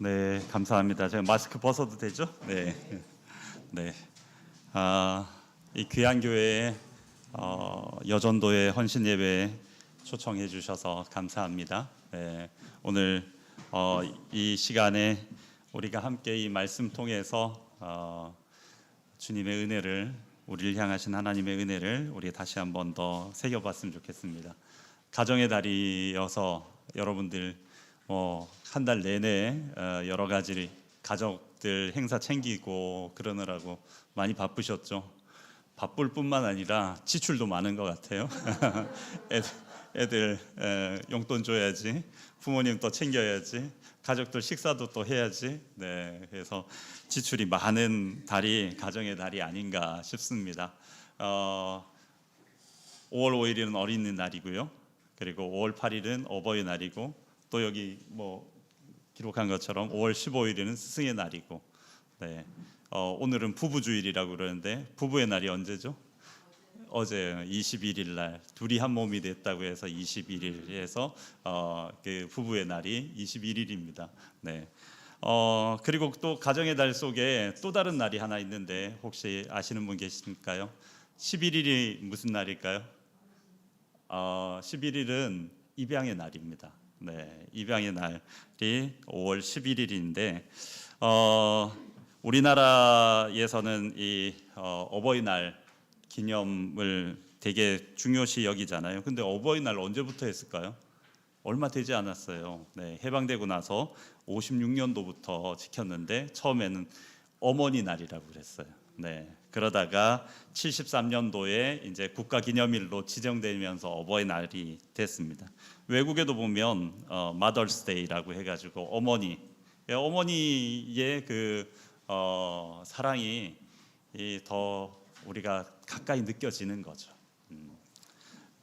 네, 감사합니다. 제가 마스크 벗어도 되죠? 네, 네. 이 귀한 교회에 여전도의 헌신 예배에 초청해 주셔서 감사합니다. 네, 오늘 이 시간에 우리가 함께 이 말씀 통해서 주님의 은혜를, 우리를 향하신 하나님의 은혜를 우리 다시 한번 더 새겨봤으면 좋겠습니다. 가정의 달이어서 여러분들 한 달 내내 여러 가지 가족들 행사 챙기고 그러느라고 많이 바쁘셨죠. 바쁠 뿐만 아니라 지출도 많은 것 같아요. 애들 용돈 줘야지, 부모님 또 챙겨야지, 가족들 식사도 또 해야지. 네, 그래서 지출이 많은 달이 가정의 달이 아닌가 싶습니다. 5월 5일은 어린이날이고요. 그리고 5월 8일은 어버이날이고, 또 여기 기록한 것처럼 5월 15일에는 스승의 날이고, 네, 오늘은 부부주일이라고 그러는데 부부의 날이 언제죠? 어제 21일 날 둘이 한 몸이 됐다고 해서 21일에서 그 부부의 날이 21일입니다. 네. 그리고 또 가정의 달 속에 또 다른 날이 하나 있는데 혹시 아시는 분 계십니까요? 11일이 무슨 날일까요? 11일은 입양의 날입니다. 네, 입양의 날이 5월 11일인데 우리나라에서는 이 어버이날 기념을 되게 중요시 여기잖아요. 근데 어버이날 언제부터 했을까요? 얼마 되지 않았어요. 네, 해방되고 나서 56년도부터 지켰는데 처음에는 어머니 날이라고 그랬어요. 네, 그러다가 73년도에 이제 국가기념일로 지정되면서 어버이날이 됐습니다. 외국에도 보면 Mother's Day라고 해가지고 어머니의 그 사랑이 더 우리가 가까이 느껴지는 거죠.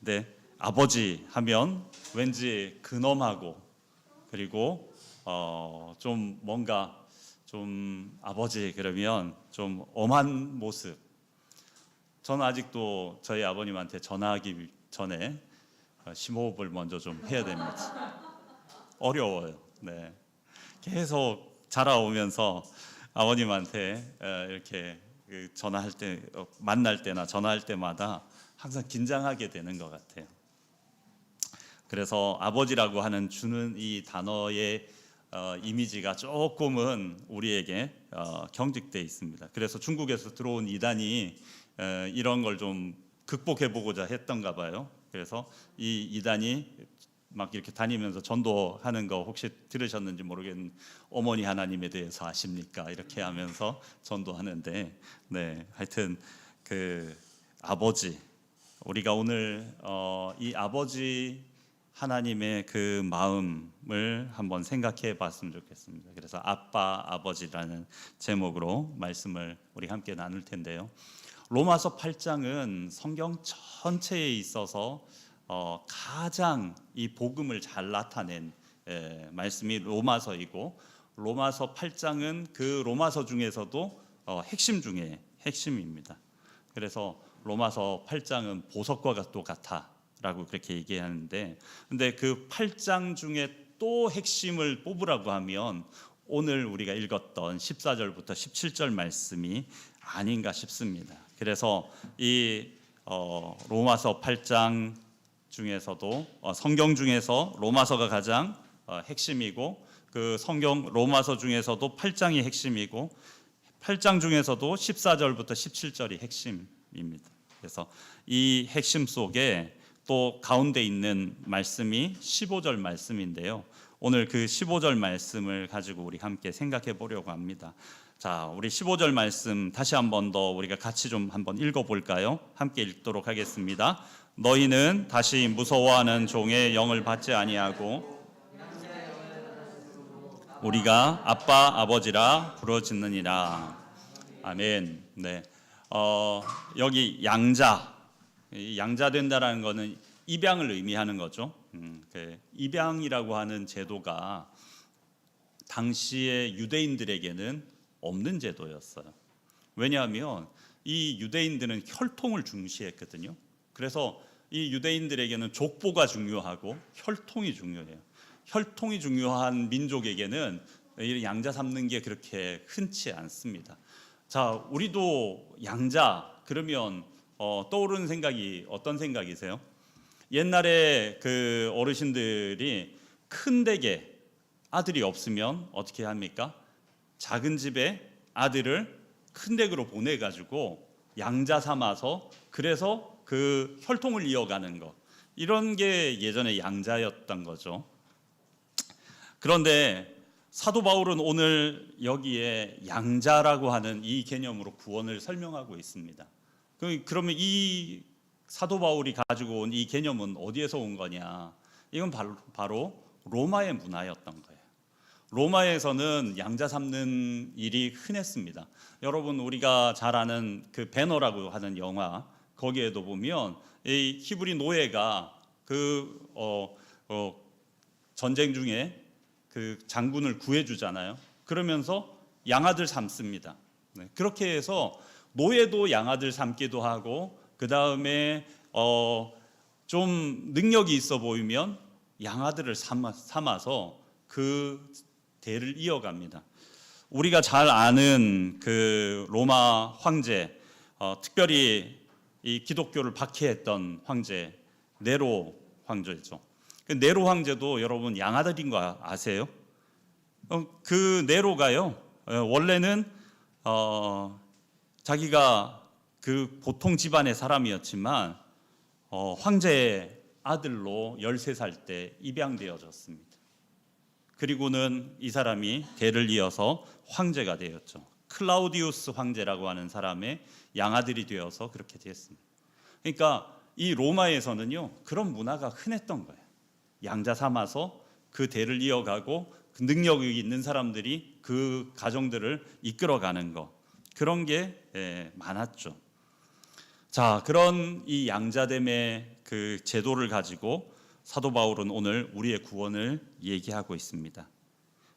네, 아버지 하면 왠지 근엄하고 그리고 좀 뭔가 좀 아버지 그러면 좀 엄한 모습. 저는 아직도 저희 아버님한테 전화하기 전에 심호흡을 먼저 좀 해야 됩니다. 어려워요. 네, 계속 자라오면서 아버님한테 이렇게 전화할 때 만날 때나 전화할 때마다 항상 긴장하게 되는 것 같아요. 그래서 아버지라고 하는 주는 이 단어의 이미지가 조금은 우리에게 경직돼 있습니다. 그래서 중국에서 들어온 이단이 이런 걸 좀 극복해 보고자 했던가 봐요. 그래서 이 이단이 막 이렇게 다니면서 전도하는 거 혹시 들으셨는지 모르겠는데 어머니 하나님에 대해서 아십니까? 이렇게 하면서 전도하는데, 네, 하여튼 그 아버지, 우리가 오늘 이 아버지 하나님의 그 마음을 한번 생각해 봤으면 좋겠습니다. 그래서 아빠, 아버지라는 제목으로 말씀을 우리 함께 나눌 텐데요. 로마서 8장은 성경 전체에 있어서 가장 이 복음을 잘 나타낸 말씀이 로마서이고, 로마서 8장은 그 로마서 중에서도 핵심 중에 핵심입니다. 그래서 로마서 8장은 보석과 또 같아 라고 그렇게 얘기하는데, 근데 그 8장 중에 또 핵심을 뽑으라고 하면 오늘 우리가 읽었던 14절부터 17절 말씀이 아닌가 싶습니다. 그래서 이 로마서 8장 중에서도 성경 중에서 로마서가 가장 핵심이고, 그 성경 로마서 중에서도 8장이 핵심이고, 8장 중에서도 14절부터 17절이 핵심입니다. 그래서 이 핵심 속에 또 가운데 있는 말씀이 15절 말씀인데요. 오늘 그 15절 말씀을 가지고 우리 함께 생각해 보려고 합니다. 자, 우리 15절 말씀 다시 한 번 더 우리가 같이 좀 한번 읽어볼까요? 함께 읽도록 하겠습니다. 너희는 다시 무서워하는 종의 영을 받지 아니하고 우리가 아빠 아버지라 부르짖느니라. 아멘. 네. 여기 양자 된다라는 것은 입양을 의미하는 거죠. 그 입양이라고 하는 제도가 당시의 유대인들에게는 없는 제도였어요. 왜냐하면 이 유대인들은 혈통을 중시했거든요. 그래서 이 유대인들에게는 족보가 중요하고 혈통이 중요해요. 혈통이 중요한 민족에게는 이 양자 삼는 게 그렇게 흔치 않습니다. 자, 우리도 양자 그러면 떠오르는 생각이 어떤 생각이세요? 옛날에 그 어르신들이 큰 댁에 아들이 없으면 어떻게 합니까? 작은 집에 아들을 큰 댁으로 보내가지고 양자 삼아서 그래서 그 혈통을 이어가는 것, 이런 게 예전에 양자였던 거죠. 그런데 사도 바울은 오늘 여기에 양자라고 하는 이 개념으로 구원을 설명하고 있습니다. 그러면 이 사도 바울이 가지고 온 이 개념은 어디에서 온 거냐? 이건 바로 로마의 문화였던 거예요. 로마에서는 양자 삼는 일이 흔했습니다. 여러분, 우리가 잘 아는 그 배너라고 하는 영화, 거기에도 보면 이 히브리 노예가 전쟁 중에 그 장군을 구해주잖아요. 그러면서 양아들 삼습니다. 네, 그렇게 해서 노예도 양아들 삼기도 하고, 그 다음에 좀 능력이 있어 보이면 양아들을 삼아서 그 대를 이어갑니다. 우리가 잘 아는 그 로마 황제, 특별히 이 기독교를 박해했던 황제 네로 황제죠. 그 네로 황제도 여러분 양아들인 거 아세요? 그 네로가요, 원래는 자기가 그 보통 집안의 사람이었지만 황제의 아들로 13살 때 입양되어졌습니다. 그리고는 이 사람이 대를 이어서 황제가 되었죠. 클라우디우스 황제라고 하는 사람의 양아들이 되어서 그렇게 됐습니다. 그러니까 이 로마에서는요, 그런 문화가 흔했던 거예요. 양자 삼아서 그 대를 이어가고 그 능력이 있는 사람들이 그 가정들을 이끌어가는 것, 그런 게 많았죠. 자, 그런 이 양자됨의 그 제도를 가지고 사도 바울은 오늘 우리의 구원을 얘기하고 있습니다.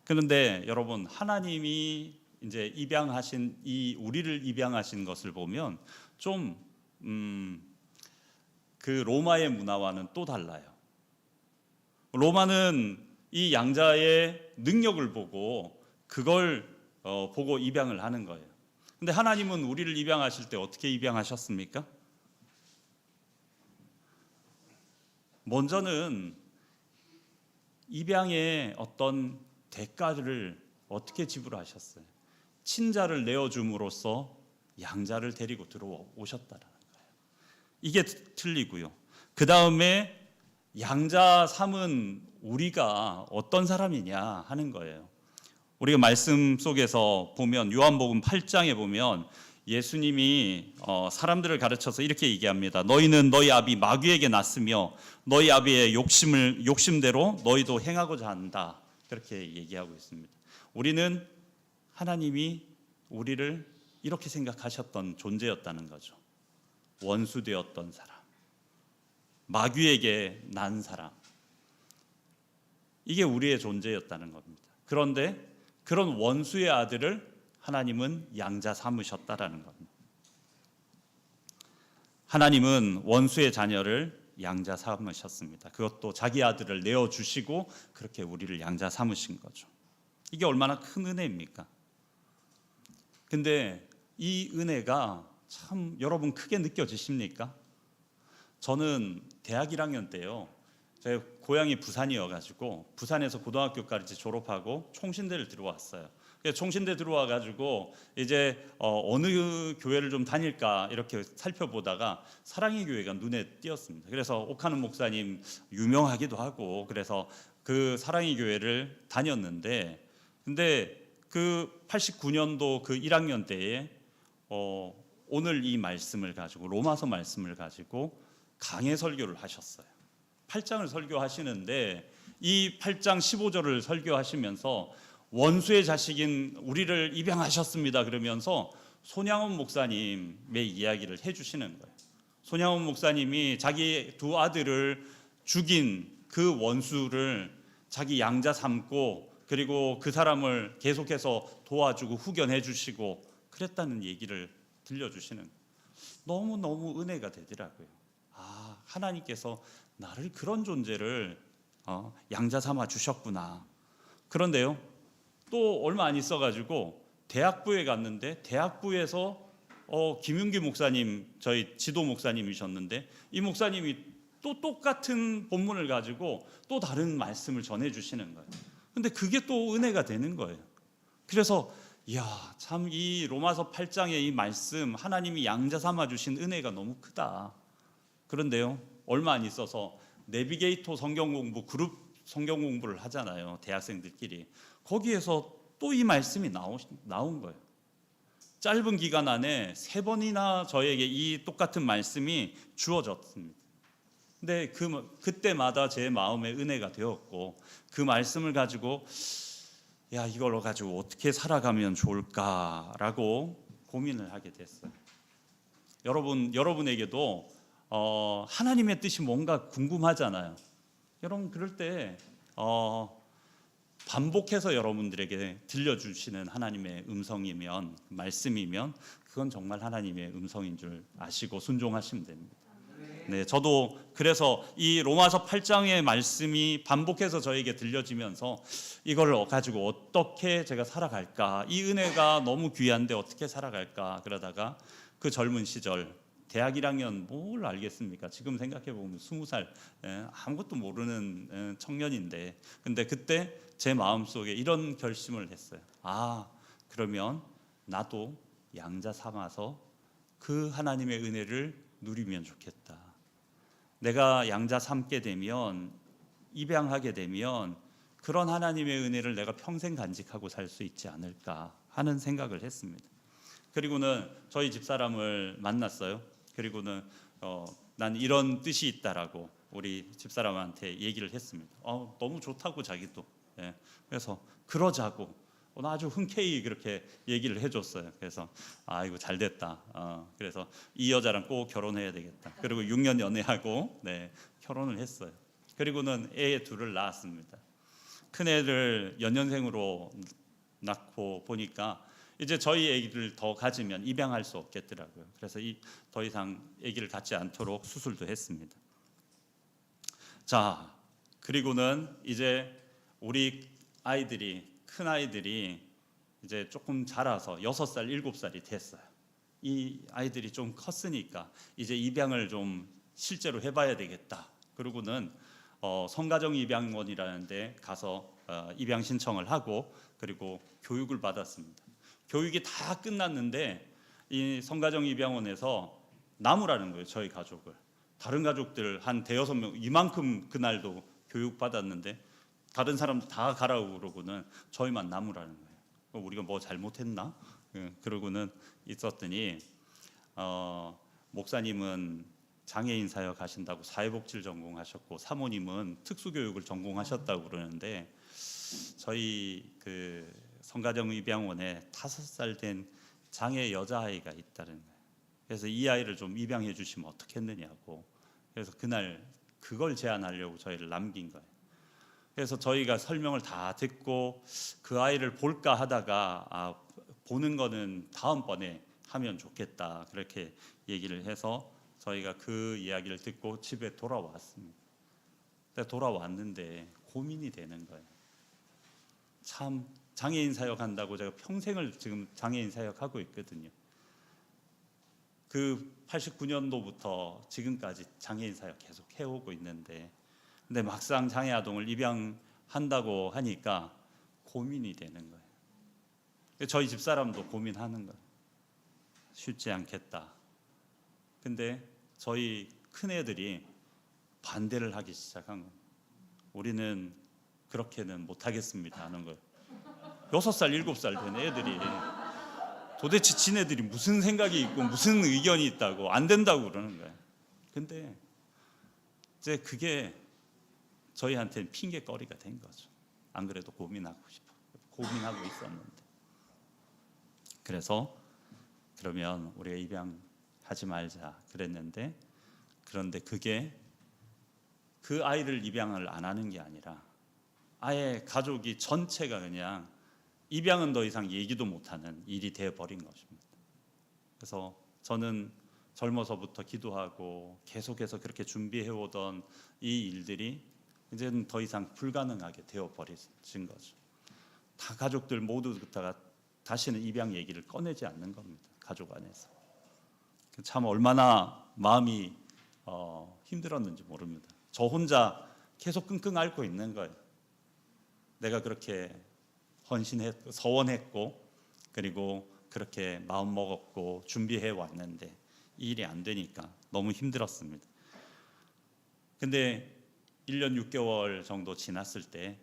그런데 여러분, 하나님이 이제 입양하신 이 우리를 입양하신 것을 보면 좀 그 로마의 문화와는 또 달라요. 로마는 이 양자의 능력을 보고 그걸 보고 입양을 하는 거예요. 근데 하나님은 우리를 입양하실 때 어떻게 입양하셨습니까? 먼저는 입양의 어떤 대가를 어떻게 지불하셨어요? 친자를 내어줌으로써 양자를 데리고 들어오셨다라는 거예요. 이게 틀리고요. 그 다음에 양자 삼은 우리가 어떤 사람이냐 하는 거예요. 우리가 말씀 속에서 보면 요한복음 8장에 보면 예수님이 사람들을 가르쳐서 이렇게 얘기합니다. 너희는 너희 아비 마귀에게 났으며 너희 아비의 욕심대로 너희도 행하고자 한다. 그렇게 얘기하고 있습니다. 우리는 하나님이 우리를 이렇게 생각하셨던 존재였다는 거죠. 원수되었던 사람, 마귀에게 난 사람, 이게 우리의 존재였다는 겁니다. 그런데 그런 원수의 아들을 하나님은 양자 삼으셨다라는 겁니다. 하나님은 원수의 자녀를 양자 삼으셨습니다. 그것도 자기 아들을 내어주시고 그렇게 우리를 양자 삼으신 거죠. 이게 얼마나 큰 은혜입니까? 근데 이 은혜가 참 여러분 크게 느껴지십니까? 저는 대학 1학년 때요, 제 고향이 부산이어가지고 부산에서 고등학교까지 졸업하고 총신대를 들어왔어요. 총신대 들어와가지고 이제 어느 교회를 좀 다닐까 이렇게 살펴보다가 사랑의 교회가 눈에 띄었습니다. 그래서 옥하는 목사님 유명하기도 하고 그래서 그 사랑의 교회를 다녔는데, 근데 그 89년도 그 1학년 때에 오늘 이 말씀을 가지고 로마서 말씀을 가지고 강해 설교를 하셨어요. 8장을 설교하시는데 이 8장 15절을 설교하시면서 원수의 자식인 우리를 입양하셨습니다 그러면서 손양원 목사님의 이야기를 해주시는 거예요. 손양원 목사님이 자기 두 아들을 죽인 그 원수를 자기 양자 삼고 그리고 그 사람을 계속해서 도와주고 후견해 주시고 그랬다는 얘기를 들려주시는 거예요. 너무너무 은혜가 되더라고요. 아, 하나님께서 나를 그런 존재를 양자 삼아 주셨구나. 그런데요, 또 얼마 안 있어가지고 대학부에 갔는데 대학부에서 김윤기 목사님, 저희 지도 목사님이셨는데 이 목사님이 또 똑같은 본문을 가지고 또 다른 말씀을 전해주시는 거예요. 근데 그게 또 은혜가 되는 거예요. 그래서 이야, 참 이 로마서 8장의 이 말씀, 하나님이 양자 삼아 주신 은혜가 너무 크다. 그런데요, 얼마 안 있어서 내비게이터 성경 공부, 그룹 성경 공부를 하잖아요, 대학생들끼리. 거기에서 또 이 말씀이 나온 거예요. 짧은 기간 안에 3번이나 저에게 이 똑같은 말씀이 주어졌습니다. 근데 그때마다 제 마음에 은혜가 되었고, 그 말씀을 가지고 야, 이걸 가지고 어떻게 살아가면 좋을까라고 고민을 하게 됐어요. 여러분에게도 하나님의 뜻이 뭔가 궁금하잖아요. 여러분 그럴 때 반복해서 여러분들에게 들려주시는 하나님의 음성이면, 말씀이면 그건 정말 하나님의 음성인 줄 아시고 순종하시면 됩니다. 네, 저도 그래서 이 로마서 8장의 말씀이 반복해서 저에게 들려지면서 이걸 가지고 어떻게 제가 살아갈까, 이 은혜가 너무 귀한데 어떻게 살아갈까 그러다가 그 젊은 시절 대학 1학년 뭘 알겠습니까? 지금 생각해 보면 20살 아무것도 모르는 청년인데, 근데 그때 제 마음속에 이런 결심을 했어요. 그러면 나도 양자 삼아서 그 하나님의 은혜를 누리면 좋겠다. 내가 양자 삼게 되면, 입양하게 되면 그런 하나님의 은혜를 내가 평생 간직하고 살 수 있지 않을까 하는 생각을 했습니다. 그리고는 저희 집사람을 만났어요. 그리고는 난 이런 뜻이 있다라고 우리 집사람한테 얘기를 했습니다. 너무 좋다고 자기도. 그래서 그러자고 아주 흔쾌히 그렇게 얘기를 해줬어요. 그래서 이거 잘 됐다. 그래서 이 여자랑 꼭 결혼해야 되겠다. 그리고 6년 연애하고 결혼을 했어요. 그리고는 애 둘을 낳았습니다. 큰 애를 연년생으로 낳고 보니까 이제 저희 아기를 더 가지면 입양할 수 없겠더라고요. 그래서 더 이상 아기를 갖지 않도록 수술도 했습니다. 자, 그리고는 이제 우리 큰 아이들이 이제 조금 자라서 6살, 7살이 됐어요. 이 아이들이 좀 컸으니까 이제 입양을 좀 실제로 해봐야 되겠다. 그리고는 성가정 입양원이라는 데 가서 입양 신청을 하고 그리고 교육을 받았습니다. 교육이 다 끝났는데 이 성가정 입양원에서 나무라는 거예요. 저희 가족을. 다른 가족들 한 대여섯 명, 이만큼 그날도 교육 받았는데 다른 사람도 다 가라고 그러고는 저희만 남으라는 거예요. 우리가 뭐 잘못했나? 그러고는 있었더니 목사님은 장애인 사역 하신다고 사회복지를 전공하셨고 사모님은 특수교육을 전공하셨다고 그러는데 저희 그 성가정 입양원에 5살 된 장애 여자아이가 있다는 거예요. 그래서 이 아이를 좀 입양해 주시면 어떻겠느냐고. 그래서 그날 그걸 제안하려고 저희를 남긴 거예요. 그래서 저희가 설명을 다 듣고 그 아이를 볼까 하다가 보는 거는 다음번에 하면 좋겠다 그렇게 얘기를 해서 저희가 그 이야기를 듣고 집에 돌아왔습니다. 돌아왔는데 고민이 되는 거예요. 참 장애인 사역한다고 제가 평생을 지금 장애인 사역하고 있거든요. 그 89년도부터 지금까지 장애인 사역 계속 해오고 있는데 근데 막상 장애 아동을 입양한다고 하니까 고민이 되는 거예요. 저희 집사람도 고민하는 거예요. 쉽지 않겠다. 근데 저희 큰애들이 반대를 하기 시작한 거예요. 우리는 그렇게는 못하겠습니다 하는 거예요. 6살, 7살 된 애들이 도대체 지네들이 무슨 생각이 있고 무슨 의견이 있다고 안 된다고 그러는 거예요. 근데 이제 그게 저희한테는 핑계거리가 된 거죠. 안 그래도 고민하고 있었는데. 그래서 그러면 우리가 입양하지 말자 그랬는데 그런데 그게 그 아이를 입양을 안 하는 게 아니라 아예 가족이 전체가 그냥 입양은 더 이상 얘기도 못하는 일이 되어버린 것입니다. 그래서 저는 젊어서부터 기도하고 계속해서 그렇게 준비해오던 이 일들이 이제는 더 이상 불가능하게 되어버린 거죠. 다 가족들 모두 다 다시는 입양 얘기를 꺼내지 않는 겁니다. 가족 안에서. 참 얼마나 마음이 힘들었는지 모릅니다. 저 혼자 계속 끙끙 앓고 있는 거예요. 내가 그렇게 서원했고 그리고 그렇게 마음 먹었고 준비해 왔는데 이 일이 안 되니까 너무 힘들었습니다. 근데 1년 6개월 정도 지났을 때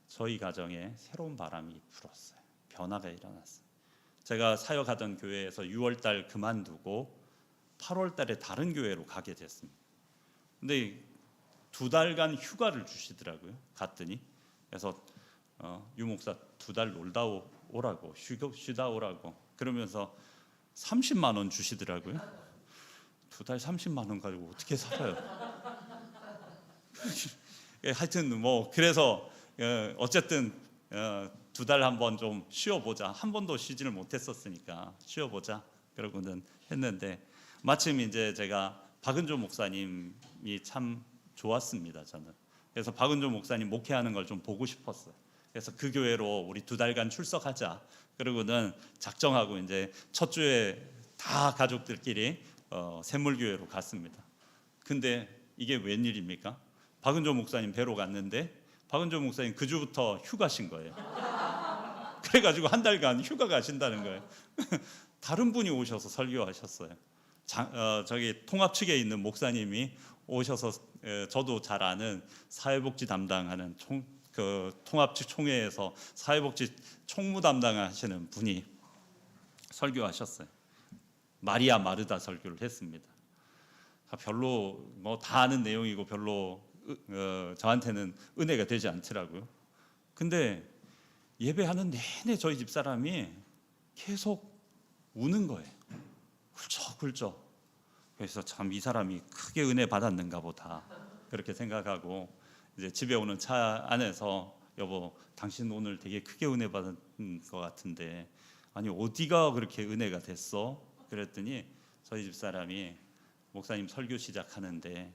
저희 가정에 새로운 바람이 불었어요. 변화가 일어났어요. 제가 사역하던 교회에서 6월 달 그만두고 8월 달에 다른 교회로 가게 됐습니다. 근데 2달간 휴가를 주시더라고요. 갔더니 그래서 유 목사 2달 놀다 오라고 쉬다 오라고 그러면서 30만 원 주시더라고요. 2달 30만 원 가지고 어떻게 살아요? 하여튼 뭐 그래서 어쨌든 2달 한번 좀 쉬어보자. 한 번도 쉬지를 못했었으니까 쉬어보자. 그러고는 했는데 마침 이제 제가 박은조 목사님이 참 좋았습니다. 저는 그래서 박은조 목사님 목회하는 걸 좀 보고 싶었어요. 그래서 그 교회로 우리 2달간 출석하자. 그러고는 작정하고 이제 첫 주에 다 가족들끼리 샘물교회로 갔습니다. 근데 이게 웬일입니까? 박은조 목사님 뵈러 갔는데 박은조 목사님 그 주부터 휴가신 거예요. 그래가지고 한 달간 휴가 가신다는 거예요. 다른 분이 오셔서 설교하셨어요. 저기 통합 측에 있는 목사님이 오셔서 저도 잘 아는 사회복지 담당하는 통합 측 총회에서 사회복지 총무 담당하시는 분이 설교하셨어요. 마리아 마르다 설교를 했습니다. 별로 뭐 다 아는 내용이고 별로 저한테는 은혜가 되지 않더라고요. 근데 예배하는 내내 저희 집 사람이 계속 우는 거예요. 훌쩍훌쩍. 그래서 참 이 사람이 크게 은혜 받았는가 보다 그렇게 생각하고 이제 집에 오는 차 안에서 여보 당신 오늘 되게 크게 은혜 받은 것 같은데 아니 어디가 그렇게 은혜가 됐어? 그랬더니 저희 집 사람이 목사님 설교 시작하는데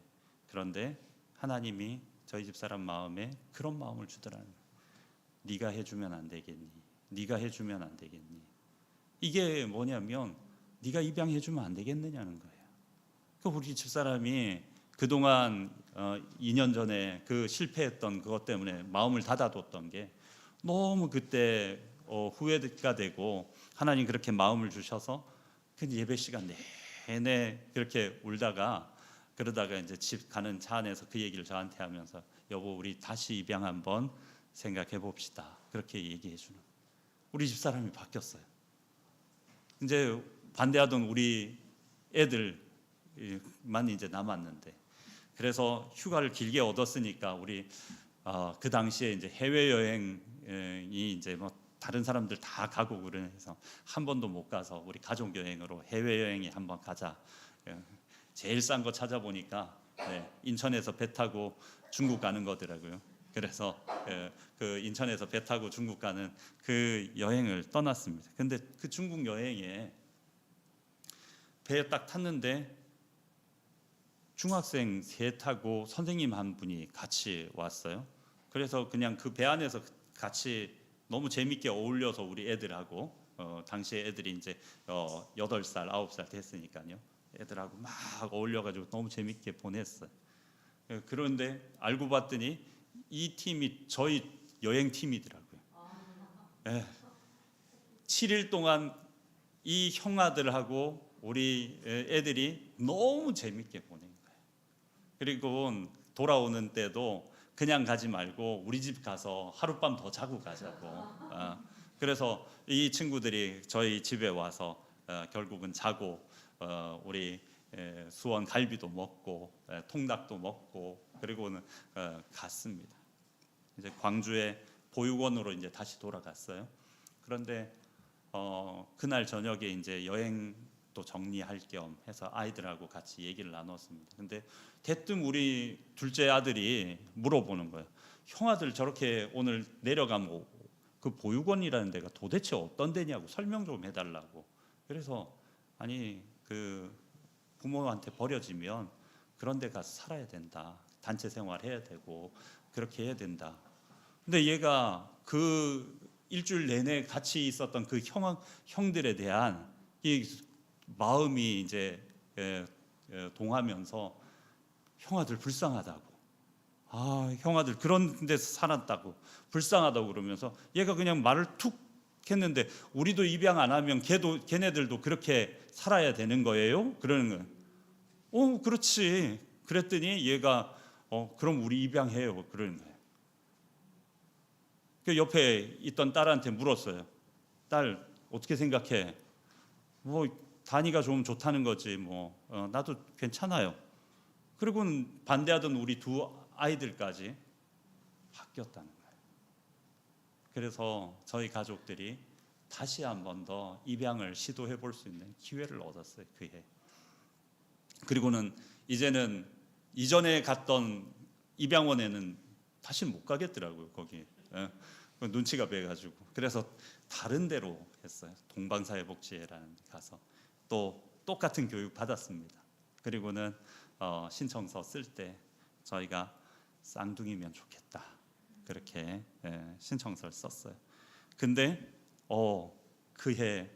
그런데 하나님이 저희 집 사람 마음에 그런 마음을 주더라는 거예요. 네가 해주면 안 되겠니? 네가 해주면 안 되겠니? 이게 뭐냐면 네가 입양해주면 안 되겠느냐는 거예요. 우리 집사람이 그동안 2년 전에 그 실패했던 그것 때문에 마음을 닫아뒀던 게 너무 그때 후회가 되고 하나님 그렇게 마음을 주셔서 그 예배 시간 내내 그렇게 울다가 그러다가 이제 집 가는 차 안에서 그 얘기를 저한테 하면서 여보 우리 다시 입양 한번 생각해 봅시다. 그렇게 얘기해 주는 우리 집사람이 바뀌었어요. 이제 반대하던 우리 애들만 이제 남았는데 그래서 휴가를 길게 얻었으니까 우리 그 당시에 이제 해외 여행이 이제 뭐 다른 사람들 다 가고 그래서 한 번도 못 가서 우리 가족 여행으로 해외 여행에 한번 가자. 제일 싼 거 찾아보니까 인천에서 배 타고 중국 가는 거더라고요. 그래서 그 인천에서 배 타고 중국 가는 그 여행을 떠났습니다. 근데 그 중국 여행에 배에 딱 탔는데 중학생 셋하고 선생님 한 분이 같이 왔어요. 그래서 그냥 그 배 안에서 같이 너무 재밌게 어울려서 우리 애들하고 당시에 애들이 이제 8살, 9살 됐으니까요. 애들하고 막 어울려가지고 너무 재밌게 보냈어요. 그런데 알고 봤더니 이 팀이 저희 여행 팀이더라고요. 7일 동안 이 형아들하고 우리 애들이 너무 재밌게 보낸 거예요. 그리고 돌아오는 때도 그냥 가지 말고 우리 집 가서 하룻밤 더 자고 가자고. 그래서 이 친구들이 저희 집에 와서 결국은 자고 우리 수원 갈비도 먹고 통닭도 먹고 그리고는 갔습니다. 이제 광주의 보육원으로 이제 다시 돌아갔어요. 그런데 그날 저녁에 이제 여행도 정리할 겸 해서 아이들하고 같이 얘기를 나눴습니다. 근데 대뜸 우리 둘째 아들이 물어보는 거예요. 형아들 저렇게 오늘 내려가면 그 보육원이라는 데가 도대체 어떤 데냐고 설명 좀 해달라고. 그래서 아니 그 부모한테 버려지면 그런 데 가서 살아야 된다. 단체 생활해야 되고 그렇게 해야 된다. 근데 얘가 그 일주일 내내 같이 있었던 그 형들에 대한 이 마음이 이제 동하면서 형아들 불쌍하다고, 형아들 그런 데서 살았다고 불쌍하다고 그러면서 얘가 그냥 말을 툭 했는데, 우리도 입양 안 하면 걔네들도 그렇게 살아야 되는 거예요? 그러는 거예요. 그렇지. 그랬더니 얘가 그럼 우리 입양해요. 그러는 거예요. 그 옆에 있던 딸한테 물었어요. 딸 어떻게 생각해? 뭐 단이가 좀 좋다는 거지 뭐 나도 괜찮아요. 그리고는 반대하던 우리 두 아이들까지 바뀌었다는 거예요. 그래서 저희 가족들이 다시 한 번 더 입양을 시도해 볼 수 있는 기회를 얻었어요, 그 해. 그리고는 이제는 이전에 갔던 입양원에는 다시 못 가겠더라고요, 거기. 눈치가 배가지고. 그래서 다른 데로 했어요. 동방사회복지회라는 데 가서 또 똑같은 교육 받았습니다. 그리고는 신청서 쓸 때 저희가 쌍둥이면 좋겠다, 그렇게 신청서를 썼어요. 근데 그해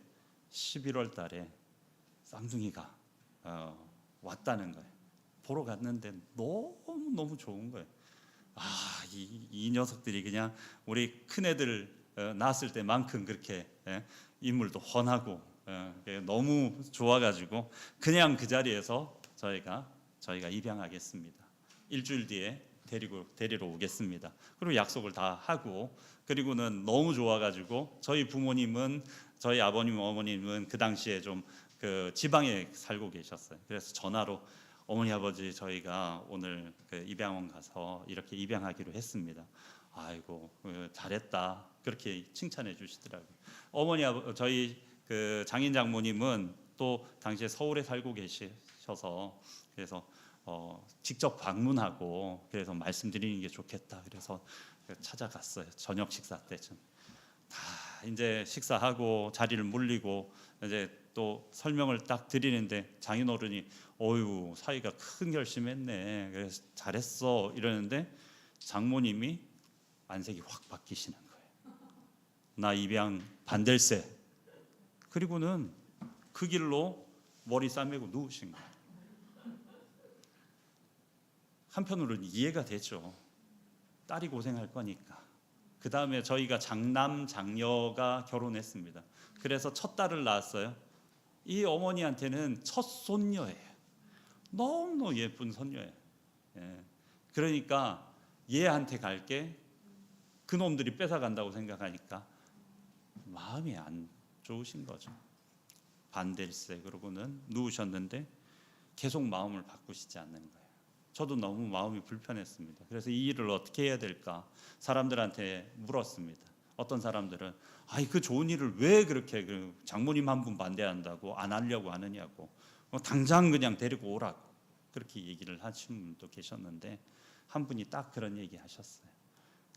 11월 달에 쌍둥이가 왔다는 거예요. 보러 갔는데 너무 좋은 거예요. 이 녀석들이 그냥 우리 큰애들 낳았을 때만큼 그렇게 인물도 훤하고 너무 좋아가지고 그냥 그 자리에서 저희가 입양하겠습니다. 일주일 뒤에 데리러 오겠습니다. 그리고 약속을 다 하고, 그리고는 너무 좋아가지고 저희 부모님은, 저희 아버님 어머님은 그 당시에 좀 그 지방에 살고 계셨어요. 그래서 전화로 어머니 아버지 저희가 오늘 그 입양원 가서 이렇게 입양하기로 했습니다. 아이고 잘했다, 그렇게 칭찬해 주시더라고요. 저희 그 장인 장모님은 또 당시에 서울에 살고 계셔서 그래서 직접 방문하고 그래서 말씀드리는 게 좋겠다, 그래서 찾아갔어요. 저녁 식사 때쯤 다 이제 식사하고 자리를 물리고 이제 또 설명을 딱 드리는데 장인어른이 어유 사이가 큰 결심했네, 그래서 잘했어 이러는데 장모님이 안색이 확 바뀌시는 거예요. 나 입양 반댈세. 그리고는 그 길로 머리 싸매고 누우신 거예요. 한편으로는 이해가 되죠. 딸이 고생할 거니까. 그 다음에 저희가 장남 장녀가 결혼했습니다. 그래서 첫 딸을 낳았어요. 이 어머니한테는 첫 손녀예요. 너무 예쁜 손녀예요. 그러니까 얘한테 갈게 그놈들이 뺏어간다고 생각하니까 마음이 안 좋으신 거죠. 반댈세 그러고는 누우셨는데 계속 마음을 바꾸시지 않는 거예요. 저도 너무 마음이 불편했습니다. 그래서 이 일을 어떻게 해야 될까 사람들한테 물었습니다. 어떤 사람들은 그 좋은 일을 왜 그렇게 장모님 한 분 반대한다고 안 하려고 하느냐고, 당장 그냥 데리고 오라고 그렇게 얘기를 하신 분도 계셨는데, 한 분이 딱 그런 얘기 하셨어요.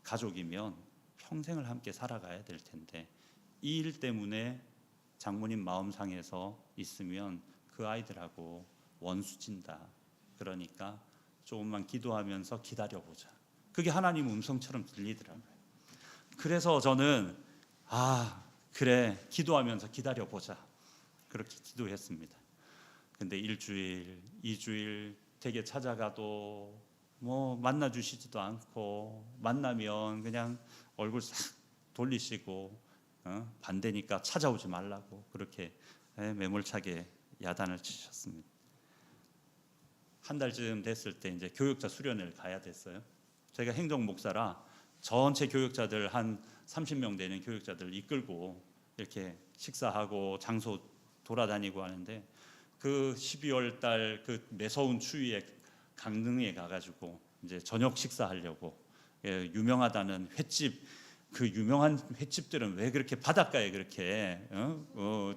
가족이면 평생을 함께 살아가야 될 텐데 이 일 때문에 장모님 마음 상해서 있으면 그 아이들하고 원수진다. 그러니까 조금만 기도하면서 기다려보자. 그게 하나님 음성처럼 들리더라고요. 그래서 저는 그래 기도하면서 기다려보자, 그렇게 기도했습니다. 근데 일주일, 2주일 되게 찾아가도 뭐 만나주시지도 않고, 만나면 그냥 얼굴 싹 돌리시고 반대니까 찾아오지 말라고 그렇게 매몰차게 야단을 치셨습니다. 한 달쯤 됐을 때 이제 교육자 수련회를 가야 됐어요. 제가 행정 목사라 전체 교육자들 한 30명 되는 교육자들 이끌고 이렇게 식사하고 장소 돌아다니고 하는데, 그 12월 달 그 매서운 추위에 강릉에 가가지고 이제 저녁 식사하려고, 유명하다는 횟집, 그 유명한 횟집들은 왜 그렇게 바닷가에 그렇게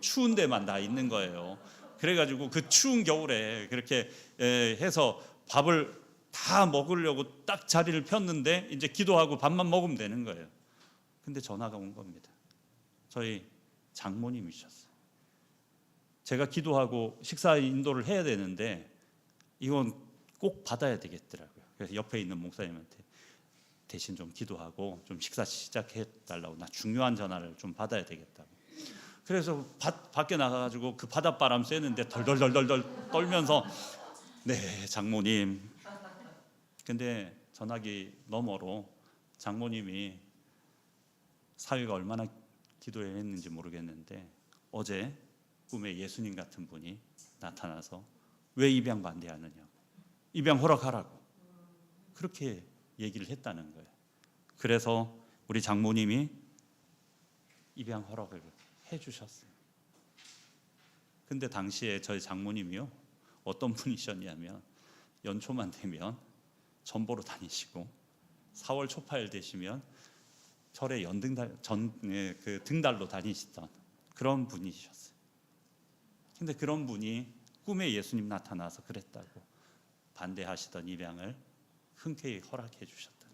추운 데만 다 있는 거예요. 그래가지고 그 추운 겨울에 그렇게 해서 밥을 다 먹으려고 딱 자리를 폈는데 이제 기도하고 밥만 먹으면 되는 거예요. 근데 전화가 온 겁니다. 저희 장모님이셨어요. 제가 기도하고 식사 인도를 해야 되는데 이건 꼭 받아야 되겠더라고요. 그래서 옆에 있는 목사님한테 대신 좀 기도하고 좀 식사 시작해 달라고, 나 중요한 전화를 좀 받아야 되겠다고. 그래서 밖에 나가가지고 그 바닷바람 쐬는데 덜덜덜덜 떨면서 네 장모님. 근데 전화기 너머로 장모님이 사위가 얼마나 기도를 했는지 모르겠는데 어제 꿈에 예수님 같은 분이 나타나서 왜 입양 반대하느냐고, 입양 허락하라고 그렇게 얘기를 했다는 거예요. 그래서 우리 장모님이 입양 허락을 해주셨어요. 근데 당시에 저희 장모님이요 어떤 분이셨냐면 연초만 되면 전보로 다니시고 4월 초파일 되시면 절에 연등달 그 등달로 다니시던 그런 분이셨어요. 근데 그런 분이 꿈에 예수님 나타나서 그랬다고 반대하시던 입양을 흔쾌히 허락해 주셨다.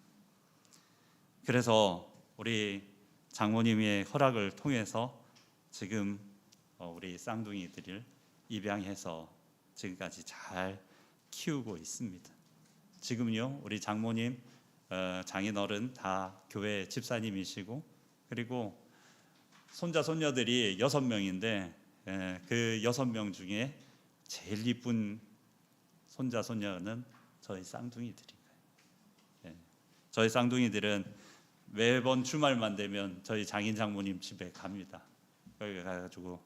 그래서 우리 장모님의 허락을 통해서 지금 우리 쌍둥이들을 입양해서 지금까지 잘 키우고 있습니다. 지금요 우리 장모님 장인어른 다 교회 집사님이시고, 그리고 손자 손녀들이 6명인데 그 6명 중에 제일 이쁜 손자 손녀는 저희 쌍둥이들인 거예요. 저희 쌍둥이들은 매번 주말만 되면 저희 장인 장모님 집에 갑니다. 거기 가가지고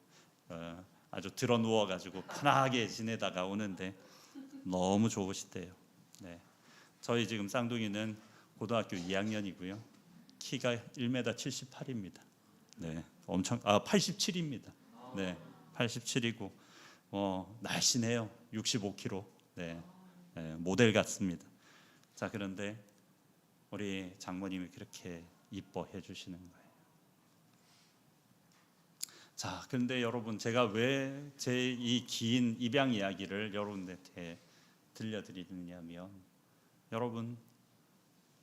아주 들어 누워가지고 편하게 지내다가 오는데 너무 좋으시대요. 네. 저희 지금 쌍둥이는 고등학교 2학년이고요. 키가 1m 78입니다. 네, 엄청 87입니다. 네, 87이고 날씬해요. 65kg. 네, 모델 같습니다. 자, 그런데 우리 장모님이 그렇게 이뻐해 주시는 거예요. 자, 그런데 여러분 제가 왜 제 이 긴 입양 이야기를 여러분들한테 들려드리느냐면, 여러분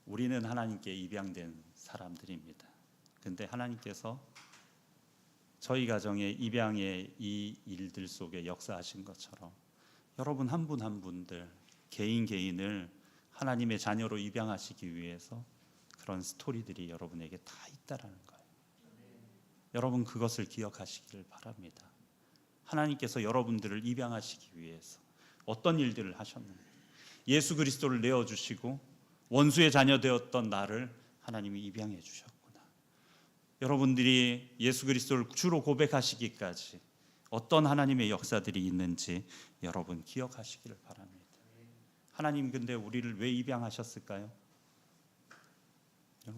우리는 하나님께 입양된 사람들입니다. 근데 하나님께서 저희 가정의 입양의 이 일들 속에 역사하신 것처럼 여러분 한 분 한 분들 개인을 하나님의 자녀로 입양하시기 위해서 그런 스토리들이 여러분에게 다 있다라는 거예요. 여러분 그것을 기억하시기를 바랍니다. 하나님께서 여러분들을 입양하시기 위해서 어떤 일들을 하셨는지, 예수 그리스도를 내어주시고 원수의 자녀 되었던 나를 하나님이 입양해 주셨구나. 여러분들이 예수 그리스도를 주로 고백하시기까지 어떤 하나님의 역사들이 있는지 여러분 기억하시기를 바랍니다. 하나님 근데 우리를 왜 입양하셨을까요?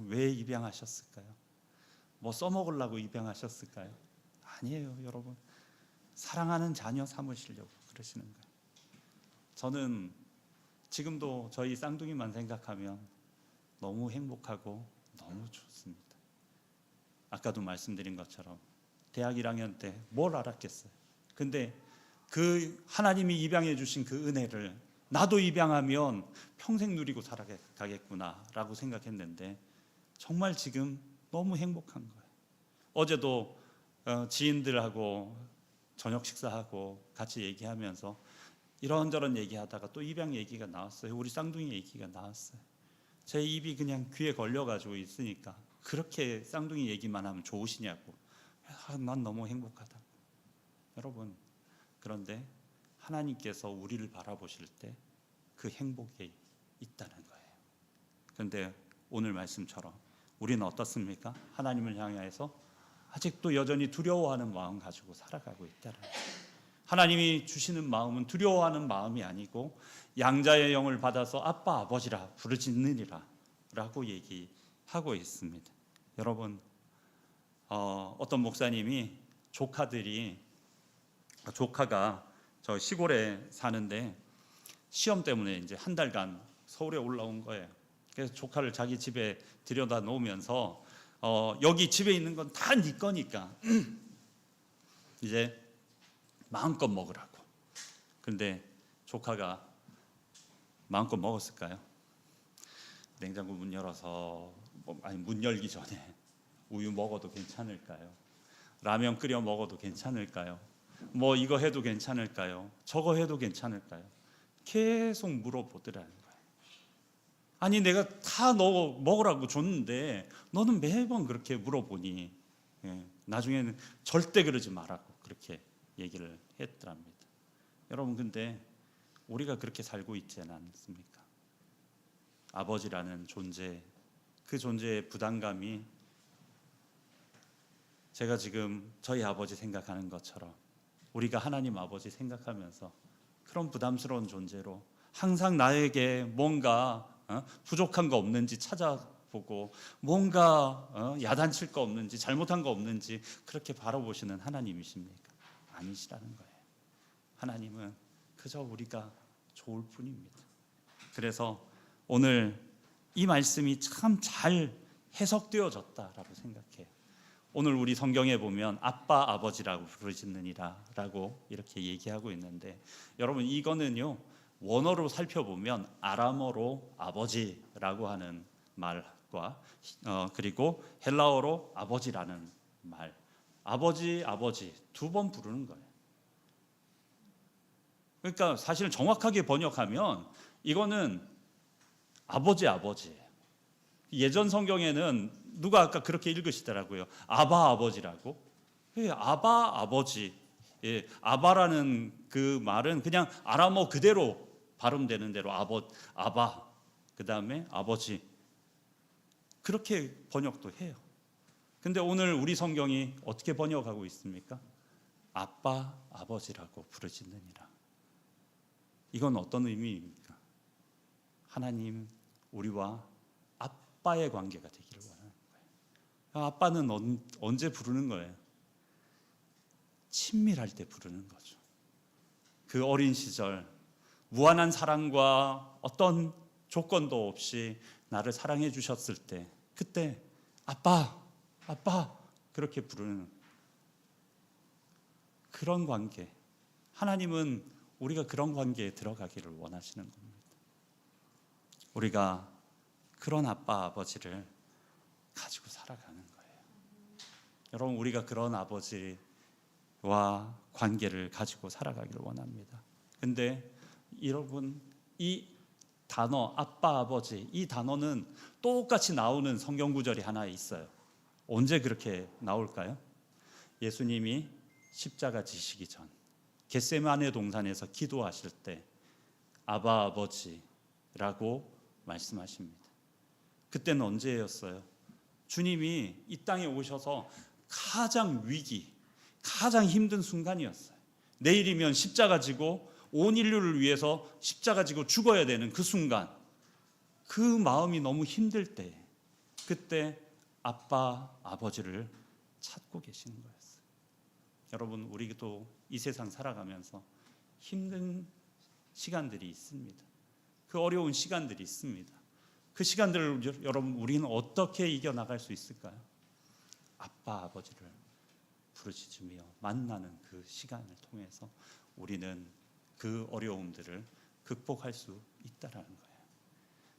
왜 입양하셨을까요? 뭐 써먹으려고 입양하셨을까요? 아니에요, 여러분. 사랑하는 자녀 삼으시려고 그러시는 거예요. 저는 지금도 저희 쌍둥이만 생각하면 너무 행복하고 너무 좋습니다. 아까도 말씀드린 것처럼 대학 1학년 때 뭘 알았겠어요. 근데 그 하나님이 입양해 주신 그 은혜를 나도 입양하면 평생 누리고 살아가겠구나라고 생각했는데 정말 지금 너무 행복한 거예요. 어제도 지인들하고 저녁 식사하고 같이 얘기하면서 이런저런 얘기하다가 또 입양 얘기가 나왔어요. 우리 쌍둥이 얘기가 나왔어요. 제 입이 그냥 귀에 걸려가지고 있으니까 그렇게 쌍둥이 얘기만 하면 좋으시냐고. 난 너무 행복하다고. 여러분, 그런데 하나님께서 우리를 바라보실 때 그 행복이 있다는 거예요. 그런데 오늘 말씀처럼 우리는 어떻습니까? 하나님을 향해서 아직도 여전히 두려워하는 마음 가지고 살아가고 있다는 거예요. 하나님이 주시는 마음은 두려워하는 마음이 아니고 양자의 영을 받아서 아빠 아버지라 부르짖느니라 라고 얘기하고 있습니다. 여러분, 어떤 목사님이 조카가 저 시골에 사는데 시험 때문에 이제 한 달간 서울에 올라온 거예요. 그래서 조카를 자기 집에 들여다 놓으면서 여기 집에 있는 건 다 네 거니까 이제 마음껏 먹으라고. 그런데 조카가 마음껏 먹었을까요? 냉장고 문 열어서 문 열기 전에 우유 먹어도 괜찮을까요? 라면 끓여 먹어도 괜찮을까요? 뭐 이거 해도 괜찮을까요? 저거 해도 괜찮을까요? 계속 물어보더라는 거예요. 아니 내가 다 너 먹으라고 줬는데 너는 매번 그렇게 물어보니 나중에는 절대 그러지 말라고 그렇게 얘기를 했더랍니다. 여러분 근데 우리가 그렇게 살고 있지는 않습니까? 아버지라는 존재, 그 존재의 부담감이 제가 지금 저희 아버지 생각하는 것처럼 우리가 하나님 아버지 생각하면서 그런 부담스러운 존재로 항상 나에게 뭔가 부족한 거 없는지 찾아보고 뭔가 야단칠 거 없는지 잘못한 거 없는지 그렇게 바라보시는 하나님이십니까? 아니시라는 거예요. 하나님은 그저 우리가 좋을 뿐입니다. 그래서 오늘 이 말씀이 참 잘 해석되어졌다라고 생각해요. 오늘 우리 성경에 보면 아빠 아버지라고 부르짖느니라 라고 이렇게 얘기하고 있는데 여러분 이거는요 원어로 살펴보면 아람어로 아버지라고 하는 말과 그리고 헬라어로 아버지라는 말, 아버지 두 번 부르는 거예요. 그러니까 사실 정확하게 번역하면 이거는 아버지예요. 예전 성경에는 누가 아까 그렇게 읽으시더라고요. 아바 아버지라고. 아바 아버지. 아바라는 그 말은 그냥 아람어 그대로 발음되는 대로 아바 그다음에 아버지 그렇게 번역도 해요. 근데 오늘 우리 성경이 어떻게 번역하고 있습니까? 아빠 아버지라고 부르짖느니라. 이건 어떤 의미입니까? 하나님 우리와 아빠의 관계가 되기를 원하는 거예요. 아빠는 언제 부르는 거예요? 친밀할 때 부르는 거죠. 그 어린 시절 무한한 사랑과 어떤 조건도 없이 나를 사랑해 주셨을 때 그때 아빠 그렇게 부르는 그런 관계. 하나님은 우리가 그런 관계에 들어가기를 원하시는 겁니다. 우리가 그런 아빠 아버지를 가지고 살아가는 거예요. 여러분 우리가 그런 아버지와 관계를 가지고 살아가기를 원합니다. 근데 여러분 이 단어 아빠 아버지 이 단어는 똑같이 나오는 성경 구절이 하나 있어요. 언제 그렇게 나올까요? 예수님이 십자가 지시기 전 겟세마네 동산에서 기도하실 때 아바 아버지라고 말씀하십니다. 그때는 언제였어요? 주님이 이 땅에 오셔서 가장 위기, 가장 힘든 순간이었어요. 내일이면 십자가 지고 온 인류를 위해서 십자가 지고 죽어야 되는 그 순간, 그 마음이 너무 힘들 때 그때 아빠, 아버지를 찾고 계시는 거였어요. 여러분 우리도 이 세상 살아가면서 힘든 시간들이 있습니다. 그 어려운 시간들이 있습니다. 그 시간들을 여러분 우리는 어떻게 이겨나갈 수 있을까요? 아빠 아버지를 부르짖으며 만나는 그 시간을 통해서 우리는 그 어려움들을 극복할 수 있다라는 거예요.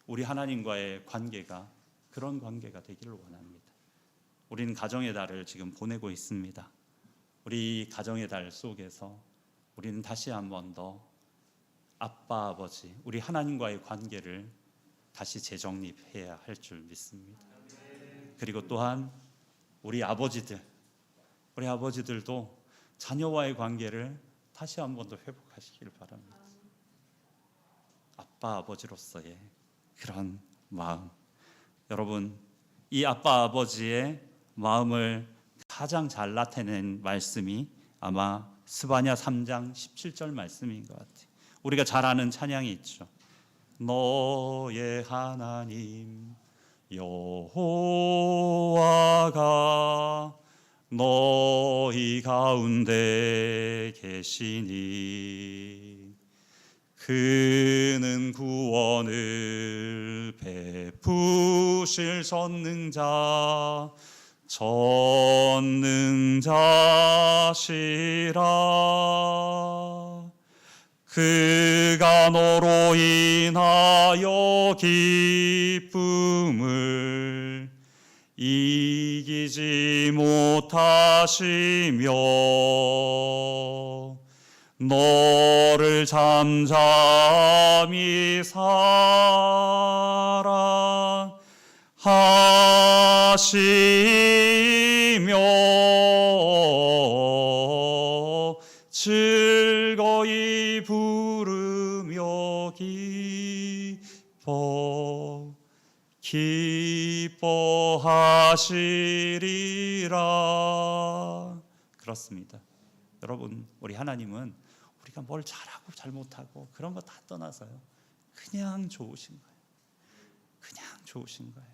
우리 하나님과의 관계가 그런 관계가 되기를 원합니다. 우리는 가정의 달을 지금 보내고 있습니다. 우리 가정의 달 속에서 우리는 다시 한 번 더 아빠 아버지 우리 하나님과의 관계를 다시 재정립해야 할 줄 믿습니다. 그리고 또한 우리 아버지들도 자녀와의 관계를 다시 한 번 더 회복하시길 바랍니다. 아빠 아버지로서의 그런 마음, 여러분 이 아빠 아버지의 마음을 가장 잘 나타낸 말씀이 아마 스바냐 3장 17절 말씀인 것 같아요. 우리가 잘 아는 찬양이 있죠. 너의 하나님 여호와가 너희 가운데 계시니 그는 구원을 베푸실 전능자시라. 그가 너로 인하여 기쁨을 이기지 못하시며 너를 잠잠히 사랑하시며 즐거이 부르며 기뻐하시리라. 그렇습니다. 여러분, 우리 하나님은 우리가 뭘 잘하고 잘못하고 그런 거 다 떠나서요, 그냥 좋으신 거예요. 그냥 좋으신 거예요.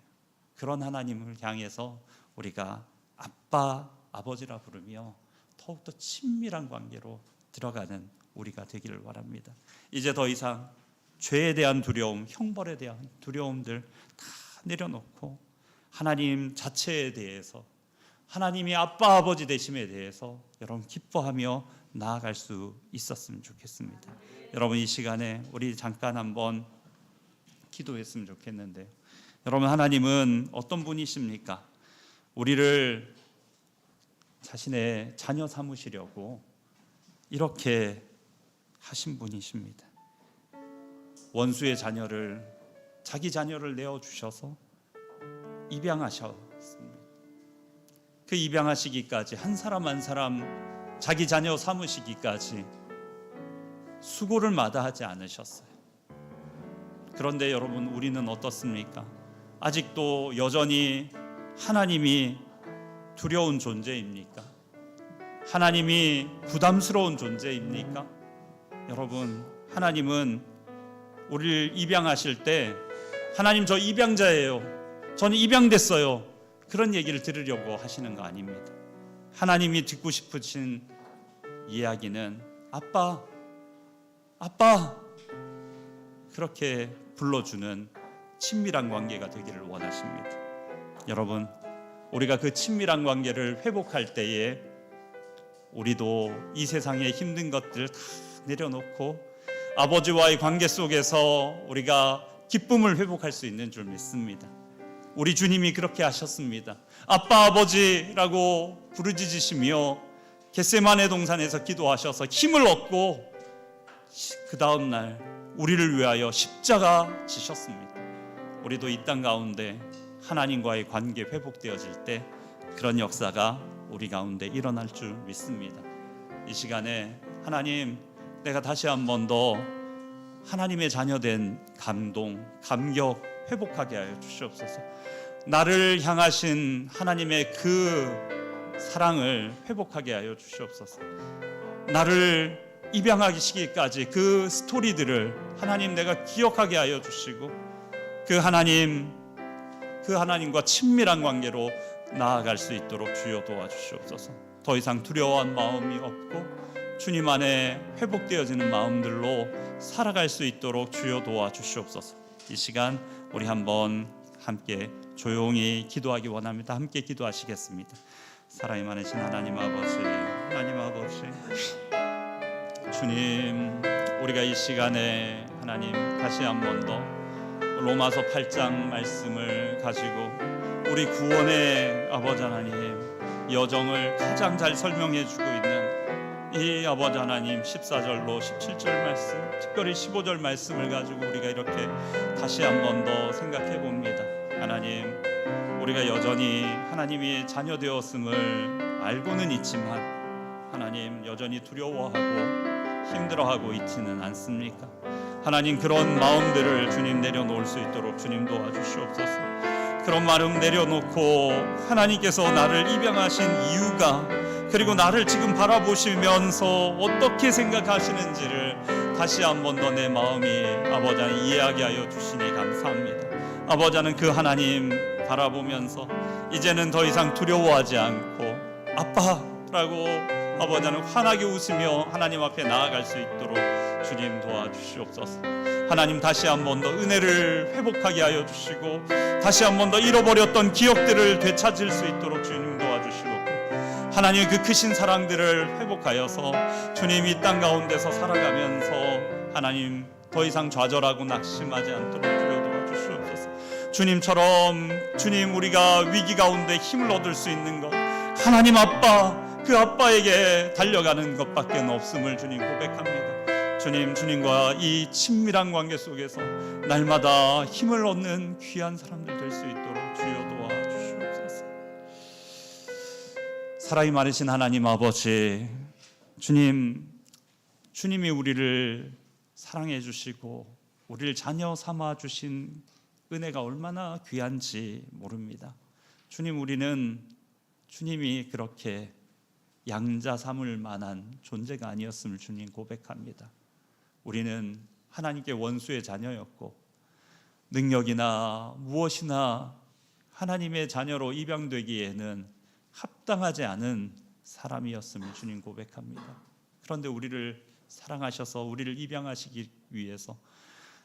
그런 하나님을 향해서 우리가 아빠, 아버지라 부르며 더욱더 친밀한 관계로 들어가는 우리가 되기를 바랍니다. 이제 더 이상 죄에 대한 두려움, 형벌에 대한 두려움들 다 내려놓고 하나님 자체에 대해서, 하나님이 아빠, 아버지 되심에 대해서 여러분 기뻐하며 나아갈 수 있었으면 좋겠습니다. 여러분, 이 시간에 우리 잠깐 한번 기도했으면 좋겠는데요. 여러분, 하나님은 어떤 분이십니까? 우리를 자신의 자녀 삼으시려고 이렇게 하신 분이십니다. 원수의 자녀를, 자기 자녀를 내어주셔서 입양하셨습니다. 그 입양하시기까지, 한 사람 한 사람 자기 자녀 삼으시기까지 수고를 마다하지 않으셨어요. 그런데 여러분, 우리는 어떻습니까? 아직도 여전히 하나님이 두려운 존재입니까? 하나님이 부담스러운 존재입니까? 여러분, 하나님은 우리를 입양하실 때 하나님, 저 입양자예요, 저는 입양됐어요, 그런 얘기를 들으려고 하시는 거 아닙니다. 하나님이 듣고 싶으신 이야기는 아빠, 아빠, 그렇게 불러주는 친밀한 관계가 되기를 원하십니다. 여러분, 우리가 그 친밀한 관계를 회복할 때에 우리도 이 세상의 힘든 것들 다 내려놓고 아버지와의 관계 속에서 우리가 기쁨을 회복할 수 있는 줄 믿습니다. 우리 주님이 그렇게 하셨습니다. 아빠, 아버지라고 부르짖으시며 겟세마네 동산에서 기도하셔서 힘을 얻고 그 다음 날 우리를 위하여 십자가 지셨습니다. 우리도 이 땅 가운데 하나님과의 관계 회복되어질 때 그런 역사가 우리 가운데 일어날 줄 믿습니다. 이 시간에 하나님, 내가 다시 한 번 더 하나님의 자녀된 감동, 감격 회복하게 하여 주시옵소서. 나를 향하신 하나님의 그 사랑을 회복하게 하여 주시옵소서. 나를 입양하시기까지 그 스토리들을 하나님, 내가 기억하게 하여 주시고 그 하나님과 친밀한 관계로 나아갈 수 있도록 주여 도와주시옵소서. 더 이상 두려워한 마음이 없고 주님 안에 회복되어지는 마음들로 살아갈 수 있도록 주여 도와주시옵소서. 이 시간 우리 한번 함께 조용히 기도하기 원합니다. 함께 기도하시겠습니다. 사랑이 많으신 하나님 아버지, 하나님 아버지, 주님, 우리가 이 시간에 하나님 다시 한 번 더 로마서 8장 말씀을 가지고 우리 구원의 아버지 하나님 여정을 가장 잘 설명해 주고 있는 이 아버지 하나님 14절로 17절 말씀, 특별히 15절 말씀을 가지고 우리가 이렇게 다시 한 번 더 생각해 봅니다. 하나님, 우리가 여전히 하나님이 자녀 되었음을 알고는 있지만 하나님, 여전히 두려워하고 힘들어하고 있지는 않습니까? 하나님, 그런 마음들을 주님 내려놓을 수 있도록 주님 도와주시옵소서. 그런 마음 내려놓고 하나님께서 나를 입양하신 이유가, 그리고 나를 지금 바라보시면서 어떻게 생각하시는지를 다시 한 번 더 내 마음이 아버지 하나님 이해하게 하여 주시니 감사합니다. 아버지 하나님, 그 하나님 바라보면서 이제는 더 이상 두려워하지 않고 아빠라고 아버지 하나님 환하게 웃으며 하나님 앞에 나아갈 수 있도록 주님 도와주시옵소서. 하나님, 다시 한 번 더 은혜를 회복하게 하여 주시고 다시 한 번 더 잃어버렸던 기억들을 되찾을 수 있도록 주님 도와주시고 하나님, 그 크신 사랑들을 회복하여서 주님 이 땅 가운데서 살아가면서 하나님 더 이상 좌절하고 낙심하지 않도록 주여 도와주시옵소서. 주님처럼 주님, 우리가 위기 가운데 힘을 얻을 수 있는 것, 하나님 아빠, 그 아빠에게 달려가는 것밖에 없음을 주님 고백합니다. 주님, 주님과 이 친밀한 관계 속에서 날마다 힘을 얻는 귀한 사람들 될 수 있도록 주여 도와주시옵소서. 사랑이 많으신 하나님 아버지, 주님이 우리를 사랑해 주시고 우리를 자녀 삼아 주신 은혜가 얼마나 귀한지 모릅니다. 주님, 우리는 주님이 그렇게 양자 삼을 만한 존재가 아니었음을 주님 고백합니다. 우리는 하나님께 원수의 자녀였고 능력이나 무엇이나 하나님의 자녀로 입양되기에는 합당하지 않은 사람이었음을 주님 고백합니다. 그런데 우리를 사랑하셔서 우리를 입양하시기 위해서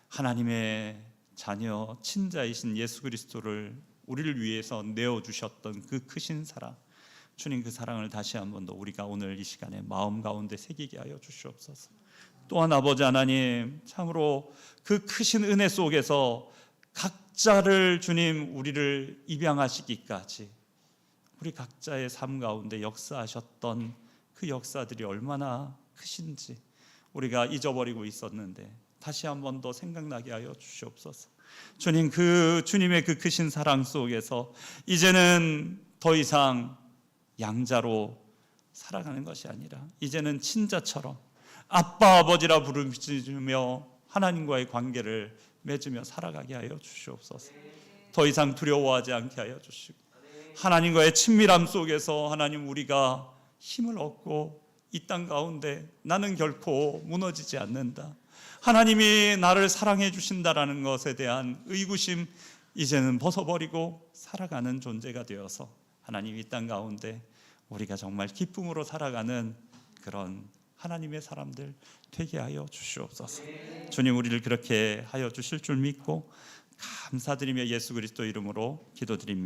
하나님의 자녀 친자이신 예수 그리스도를 우리를 위해서 내어주셨던 그 크신 사랑, 주님, 그 사랑을 다시 한 번 더 우리가 오늘 이 시간에 마음 가운데 새기게 하여 주시옵소서. 또한 아버지 하나님, 참으로 그 크신 은혜 속에서 각자를 주님 우리를 입양하시기까지 우리 각자의 삶 가운데 역사하셨던 그 역사들이 얼마나 크신지 우리가 잊어버리고 있었는데 다시 한 번 더 생각나게 하여 주시옵소서. 주님, 그 주님의 그 크신 사랑 속에서 이제는 더 이상 양자로 살아가는 것이 아니라 이제는 친자처럼 아빠 아버지라 부르짖으며 하나님과의 관계를 맺으며 살아가게 하여 주시옵소서. 더 이상 두려워하지 않게 하여 주시고 하나님과의 친밀함 속에서 하나님 우리가 힘을 얻고 이 땅 가운데 나는 결코 무너지지 않는다, 하나님이 나를 사랑해 주신다라는 것에 대한 의구심 이제는 벗어버리고 살아가는 존재가 되어서 하나님 이 땅 가운데 우리가 정말 기쁨으로 살아가는 그런 하나님의 사람들 되게 하여 주시옵소서. 주님, 우리를 그렇게 하여 주실 줄 믿고 감사드리며 예수 그리스도 이름으로 기도드립니다.